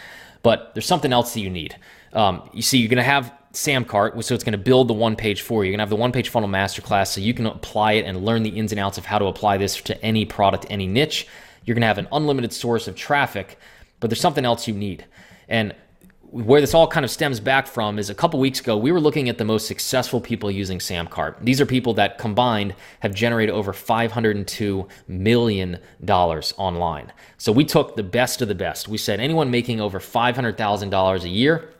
But there's something else that you need. You see, you're going to have Samcart, so it's going to build the one-page for you. You're going to have the one-page funnel masterclass, so you can apply it and learn the ins and outs of how to apply this to any product, any niche. You're going to have an unlimited source of traffic, but there's something else you need. And where this all kind of stems back from is a couple weeks ago, we were looking at the most successful people using Samcart. These are people that combined have generated over $502 million online. So we took the best of the best. We said anyone making over $500,000 a year,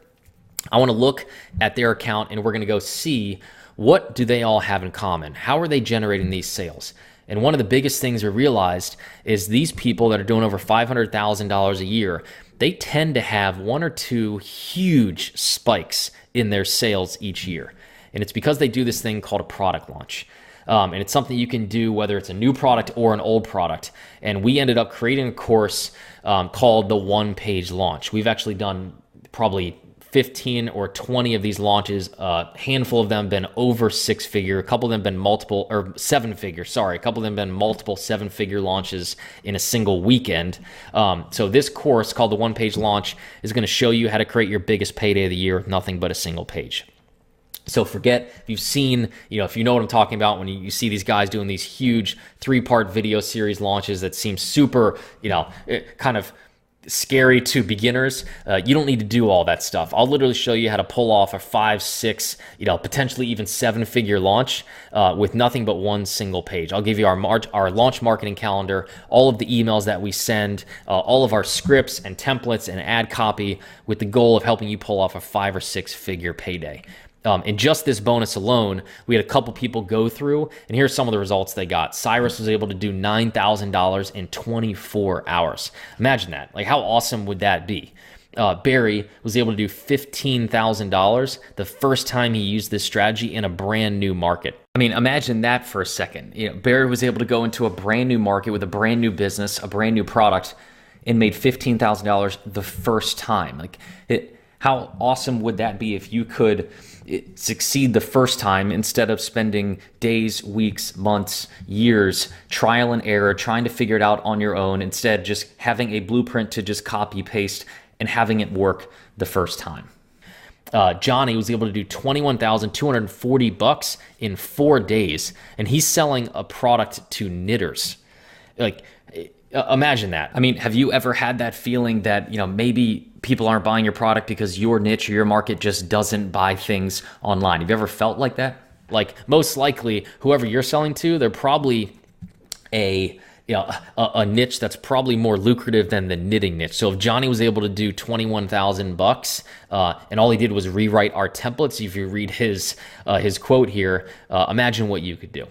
I want to look at their account and we're going to go see what do they all have in common? How are they generating these sales? And one of the biggest things we realized is these people that are doing over $500,000 a year, they tend to have one or two huge spikes in their sales each year. And it's because they do this thing called a product launch. And it's something you can do whether it's a new product or an old product. And we ended up creating a course called the One Page Launch. We've actually done probably 15 or 20 of these launches. A handful of them been over 6-figure. A couple of them been multiple, or 7-figure, sorry. A couple of them been multiple 7-figure launches in a single weekend. So this course called the One Page Launch is going to show you how to create your biggest payday of the year with nothing but a single page. So forget if you've seen, if you know what I'm talking about when you see these guys doing these huge 3-part video series launches that seem super, kind of scary to beginners. You don't need to do all that stuff. I'll literally show you how to pull off a 5, 6, potentially even 7-figure launch with nothing but one single page. I'll give you our launch marketing calendar, all of the emails that we send, all of our scripts and templates and ad copy with the goal of helping you pull off a 5 or 6-figure payday. In just this bonus alone, we had a couple people go through, and here's some of the results they got. Cyrus was able to do $9,000 in 24 hours. Imagine that. Like, how awesome would that be? Barry was able to do $15,000 the first time he used this strategy in a brand new market. I mean, imagine that for a second. Barry was able to go into a brand new market with a brand new business, a brand new product, and made $15,000 the first time. How awesome would that be if you could succeed the first time instead of spending days, weeks, months, years, trial and error, trying to figure it out on your own, instead just having a blueprint to just copy paste and having it work the first time. Johnny was able to do $21,240 in 4 days, and he's selling a product to knitters. Imagine that. I mean, have you ever had that feeling that, maybe people aren't buying your product because your niche or your market just doesn't buy things online? Have you ever felt like that? Most likely, whoever you're selling to, they're probably a niche that's probably more lucrative than the knitting niche. So if Johnny was able to do $21,000 and all he did was rewrite our templates, if you read his quote here, imagine what you could do.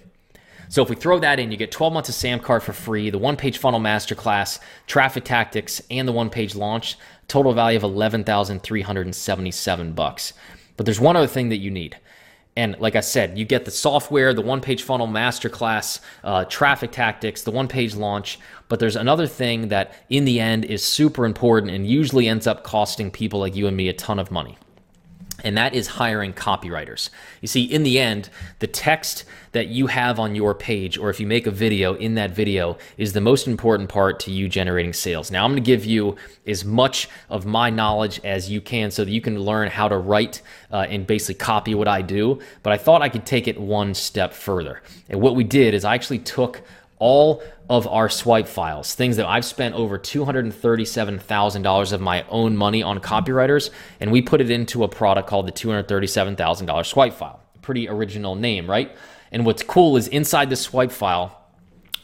So if we throw that in, you get 12 months of Samcart for free, the one-page funnel masterclass, traffic tactics, and the one-page launch, total value of $11,377. But there's one other thing that you need. And like I said, you get the software, the one-page funnel masterclass, traffic tactics, the one-page launch. But there's another thing that in the end is super important and usually ends up costing people like you and me a ton of money. And that is hiring copywriters. You see, in the end, the text that you have on your page, or if you make a video, in that video is the most important part to you generating sales. Now, I'm going to give you as much of my knowledge as you can so that you can learn how to write and basically copy what I do. But I thought I could take it one step further. And what we did is I actually took all of our swipe files, things that I've spent over $237,000 of my own money on copywriters, and we put it into a product called the $237,000 swipe file. Pretty original name, right? And what's cool is inside the swipe file,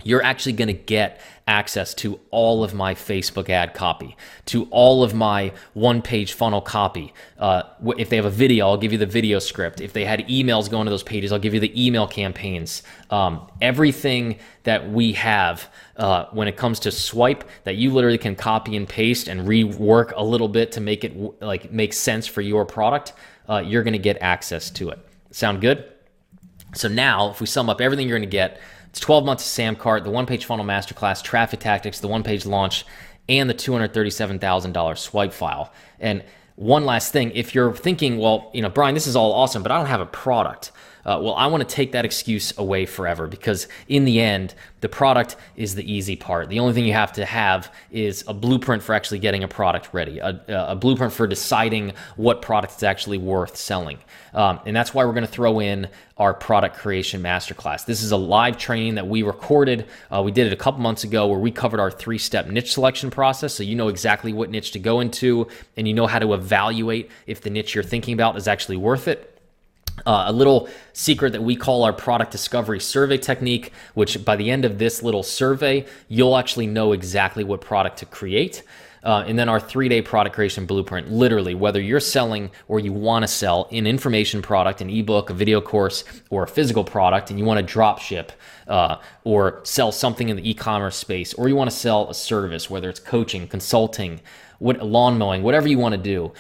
you're actually going to get access to all of my Facebook ad copy, to all of my one-page funnel copy. If they have a video, I'll give you the video script. If they had emails going to those pages, I'll give you the email campaigns. Everything that we have when it comes to swipe that you literally can copy and paste and rework a little bit to make it make sense for your product, you're going to get access to it. Sound good? So now, if we sum up everything you're going to get, it's 12 months of Samcart, the one-page funnel masterclass, traffic tactics, the one-page launch, and the $237,000 swipe file. And one last thing, if you're thinking, well, Brian, this is all awesome, but I don't have a product. Well, I want to take that excuse away forever, because in the end, the product is the easy part. The only thing you have to have is a blueprint for actually getting a product ready, a blueprint for deciding what product is actually worth selling. And that's why we're going to throw in our product creation masterclass. This is a live training that we recorded. We did it a couple months ago, where we covered our 3-step niche selection process. So you know exactly what niche to go into, and you know how to evaluate if the niche you're thinking about is actually worth it. A little secret that we call our product discovery survey technique, which by the end of this little survey, you'll actually know exactly what product to create. And then our 3-day product creation blueprint, literally, whether you're selling or you want to sell an information product, an ebook, a video course, or a physical product, and you want to drop ship or sell something in the e-commerce space, or you want to sell a service, whether it's coaching, consulting, lawn mowing, whatever you want to do.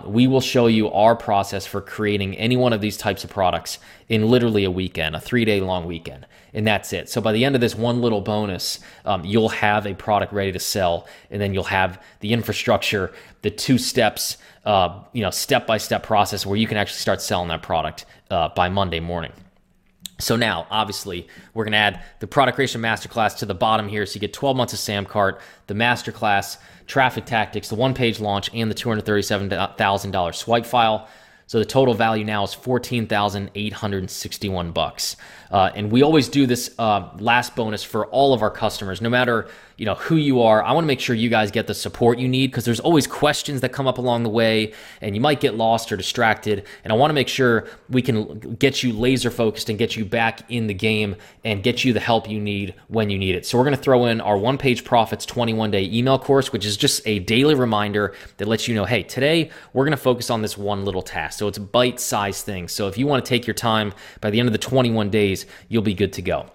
We will show you our process for creating any one of these types of products in literally a weekend, a 3-day long weekend. And that's it. So by the end of this one little bonus, you'll have a product ready to sell, and then you'll have the infrastructure, the 2 steps, step-by-step process where you can actually start selling that product by Monday morning. So now, obviously, we're going to add the product creation masterclass to the bottom here. So you get 12 months of Samcart, the masterclass, traffic tactics, the 1-page launch, and the $237,000 swipe file. So the total value now is $14,861. And we always do this last bonus for all of our customers, no matter who you are. I want to make sure you guys get the support you need, because there's always questions that come up along the way, and you might get lost or distracted. And I want to make sure we can get you laser focused and get you back in the game and get you the help you need when you need it. So we're going to throw in our 1-page profits 21-day email course, which is just a daily reminder that lets you know, hey, today we're going to focus on this one little task. So it's a bite-sized thing. So if you want to take your time, by the end of the 21 days, you'll be good to go.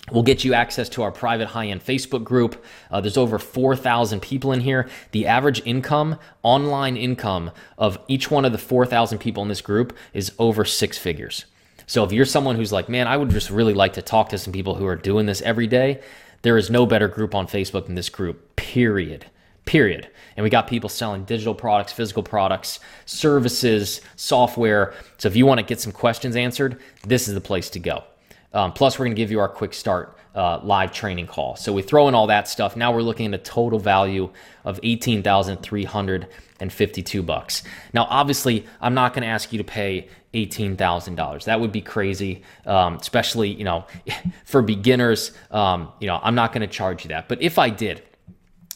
We'll get you access to our private high-end Facebook group. There's over 4,000 people in here. The average income, online income of each one of the 4,000 people in this group is over 6 figures. So if you're someone who's like, man, I would just really like to talk to some people who are doing this every day, there is no better group on Facebook than this group, period. And we got people selling digital products, physical products, services, software. So if you want to get some questions answered, this is the place to go. Plus, we're going to give you our quick start live training call. So we throw in all that stuff. Now we're looking at a total value of $18,352. Now, obviously, I'm not going to ask you to pay $18,000. That would be crazy, especially for beginners. I'm not going to charge you that. But if I did,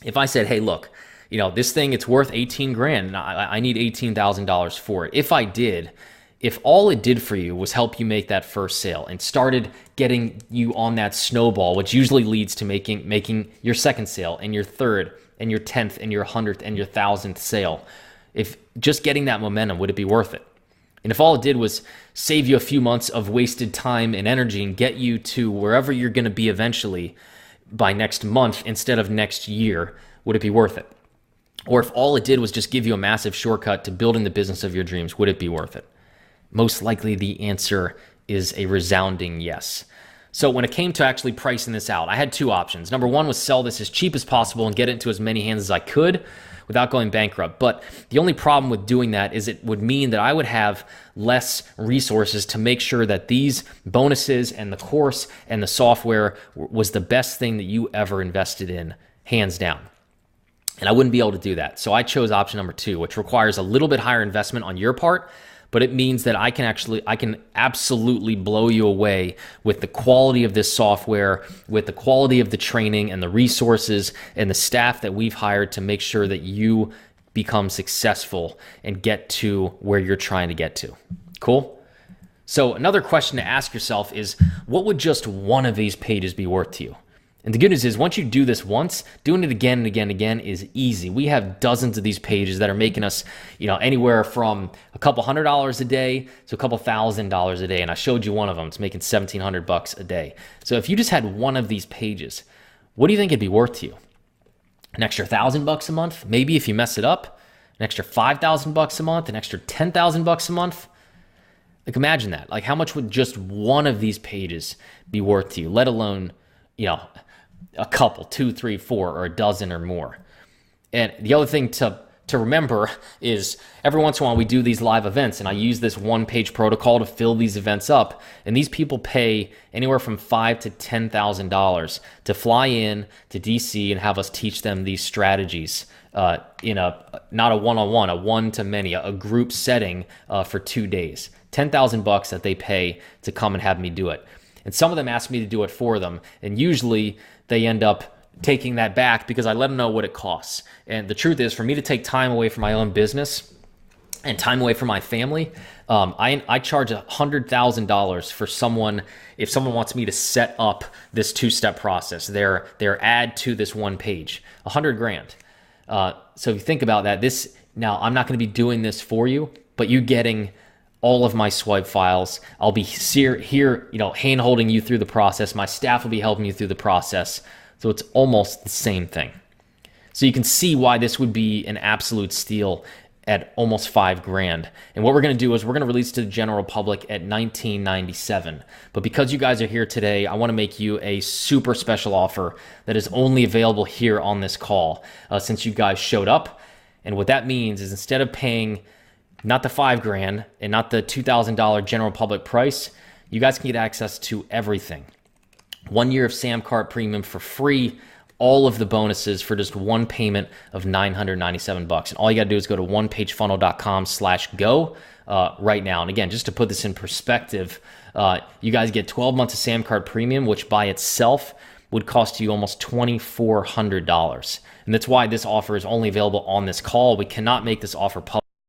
if I said, hey, look, this thing, it's worth 18 grand, and I need $18,000 for it. If all it did for you was help you make that first sale and started getting you on that snowball, which usually leads to making your second sale and your third and your 10th and your 100th and your 1,000th sale, if just getting that momentum, would it be worth it? And if all it did was save you a few months of wasted time and energy and get you to wherever you're going to be eventually by next month instead of next year, would it be worth it? Or if all it did was just give you a massive shortcut to building the business of your dreams, would it be worth it? Most likely the answer is a resounding yes. So when it came to actually pricing this out, I had 2 options. Number 1 was sell this as cheap as possible and get it into as many hands as I could without going bankrupt. But the only problem with doing that is it would mean that I would have less resources to make sure that these bonuses and the course and the software was the best thing that you ever invested in, hands down. And I wouldn't be able to do that. So I chose option number 2, which requires a little bit higher investment on your part, but it means that I can absolutely blow you away with the quality of this software, with the quality of the training and the resources and the staff that we've hired to make sure that you become successful and get to where you're trying to get to. Cool? So another question to ask yourself is, what would just one of these pages be worth to you? And the good news is, once you do this once, doing it again and again and again is easy. We have dozens of these pages that are making us, anywhere from a couple $100 a day to a couple $1,000 a day. And I showed you one of them. It's making $1,700 a day. So if you just had one of these pages, what do you think it'd be worth to you? An extra $1,000 a month? Maybe if you mess it up, an extra $5,000 a month, an extra $10,000 a month. Like, imagine that. Like, how much would just one of these pages be worth to you? Let alone, a couple, 2, 3, 4, or a dozen or more. And the other thing to to remember is every once in a while we do these live events, and I use this one-page protocol to fill these events up. And these people pay anywhere from $5,000 to $10,000 to fly in to DC and have us teach them these strategies in not a one-on-one, a one-to-many, a group setting for 2 days. $10,000 that they pay to come and have me do it. And some of them ask me to do it for them, and usually they end up taking that back because I let them know what it costs. And the truth is, for me to take time away from my own business and time away from my family, I charge $100,000 for someone, if someone wants me to set up this two-step process, their add to this one page, $100,000. So if you think about that, now I'm not going to be doing this for you, but you getting all of my swipe files. I'll be here, hand holding you through the process. My staff will be helping you through the process. So it's almost the same thing. So you can see why this would be an absolute steal at almost $5,000. And what we're going to do is we're going to release to the general public at $19.97. But because you guys are here today, I want to make you a super special offer that is only available here on this call since you guys showed up. And what that means is instead of paying not the $5,000 and not the $2,000 general public price, you guys can get access to everything. 1 year of Samcart Premium for free, all of the bonuses for just one payment of $997. And all you got to do is go to onepagefunnel.com/go right now. And again, just to put this in perspective, you guys get 12 months of Samcart Premium, which by itself would cost you almost $2,400. And that's why this offer is only available on this call. We cannot make this offer public.